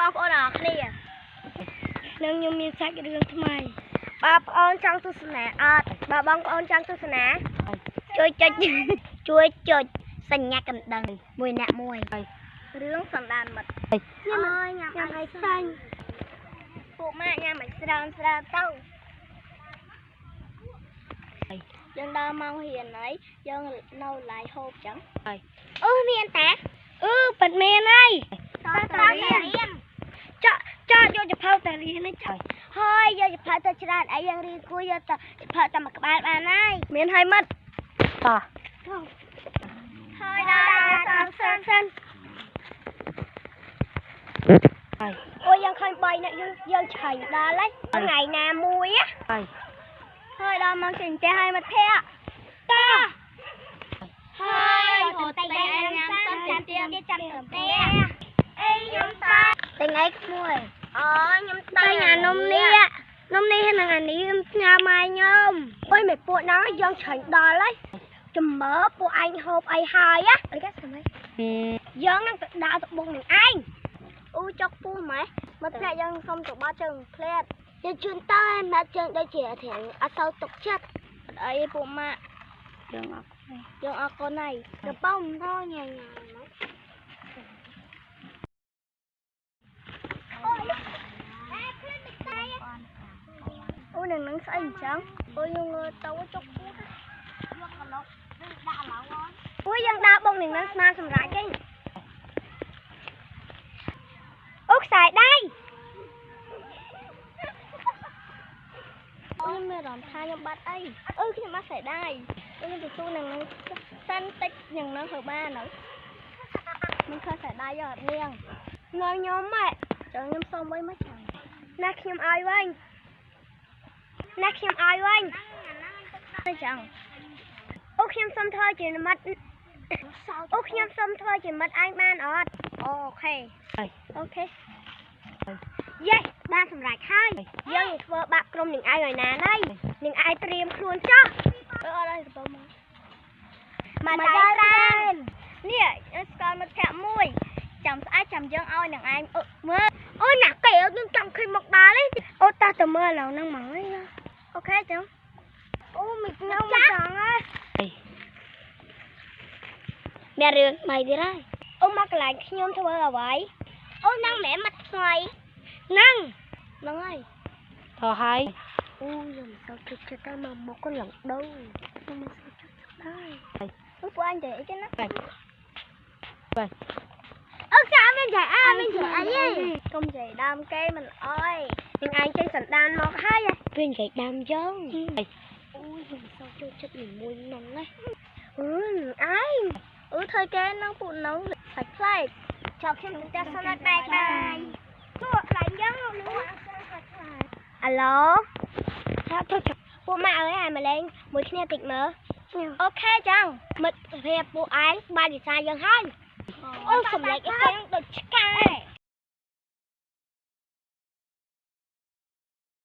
បងប្អូនអរគ្នានឹងខ្ញុំមានសាច់រឿងថ្មីបងប្អូនចង់ទស្សនាអត់បើបងប្អូនចង់ទស្សនាជួយចុចសញ្ញាកណ្ដឹងមួយអ្នកមួយរឿងសណ្ដានមិត្តញ៉ាំឲ្យសាញ់ពួកម៉ាក់ញ៉ាំឲ្យស្រើទៅយើងដល់ម៉ោងរៀនហើយយើងនៅឡាយហូបចឹងមានតាប៉ិតមានហើយតើរៀនចោយកចផៅតែរៀនហ្នឹងហើយយកចផៅទៅច្រើនអីយើងរៀនគួរយកទៅចផៅតែមួយក្បាលបានហើយមានហើយមិត្តតោះហើយដល់សិនអូយយើងឃើញ3នាក់យើងឆៃដល់ហើយថ្ងៃណាមួយហើយដល់មកចេញផ្ទះហើយមិត្តភក្តិតោះហើយហូតតែញ៉ាំសិនចាំទៀតចាំទៅផ្ទះអីខ្ញុំតាតែថ្ងៃក្មួយខ្ញុំតែអានំនេះនឹងអានេះញ៉ាំឲ្យខ្ញុំអុយមិនពួកណាយើងឆាញ់ដល់ហើយចាំមើលពួកឯងហូបអីហើយអីគេស្មីយើងនឹងទៅដើរទៅបុកនឹងឯងអូចុកពូម៉ែមិត្តភក្តិយើងសុំទៅបោះជើងផ្លែតយើងជឿនតើណាត់ជើងដូចជាធាងអត់សូវទុកចិត្តអីពួកម៉ាក់យើងអរគុណហើយទៅប៉ោមទៅញ៉ាំអូនឹងស្អីអញ្ចឹងអូយើងទៅចុកពូយកកឡុកដាក់ឡៅអូយើងដើរបុកនឹងស្មានសម្រាប់ចេញអូខ្សែដៃអូខ្ញុំមានអារម្មណ៍ថាខ្ញុំបាត់អីខ្ញុំបាត់ខ្សែដៃខ្ញុំទៅទូនឹងសិនតិចយ៉ាងហ្នឹងទៅបានហើយមិនឃើញខ្សែដៃយកអត់នាងខ្ញុំម៉ែចាំខ្ញុំសុំវិញមកចាំណាខ្ញុំឲ្យវិញអញ្ចឹងអូខ្ញុំសុំធ្វើជាមិត្តខ្ញុំសុំធ្វើជាមិត្តឯងបានអត់អូខេយេបានសម្រេចហើយយើងនឹងធ្វើបាក់ក្រុមនឹងឯងឲ្យណាហើយនឹងឯងត្រៀមខ្លួនចុះអត់ឲ្យទៅមកដៃរ៉ែននេះស្គាល់មិត្តភក្តិមួយចាំស្អែកចាំយើងឲ្យនឹងឯងមើលអូណាកែយើងចង់ឃើញមកដល់អូតោះទៅមើលឡៅហ្នឹងមកហើយអូខេចឹងអូមិនខ្ញុំចង់ហើយមានរឿងថ្មីទៀតហើយអូមកកន្លែងខ្ញុំធ្វើអ្វីអូហ្នឹងមិនមែនមកថ្មីហ្នឹងហើយថោះហើយអូខ្ញុំសូវចិត្តតែមកកន្លងដូវខ្ញុំមិនសូវចិត្តដែរអូពួកអញទៅអីចឹងណាអូចាមានចៃអីកុំចៃដើមគេមិនអើយនឹងឯងចេញសណ្ដានមកហើយពេលចៃដើមចឹងអូខ្ញុំសូវចូលចិត្តមួយហ្នឹងណាឯងធ្វើគេនឹងពួកនោះសាច់ផ្លែកចូលខ្ញុំទៅតែសណាត់បែកបាយពួកខ្លាញ់ចឹងអាឡូថាទៅពួកម៉ាក់អើយឲ្យមកលេងមួយគ្នាតិចមើលអូខេចឹងមិត្តភាពពួកឯងបានវិសាយើងហើយអូសម្លេងអីចឹងដូចឆ្កែ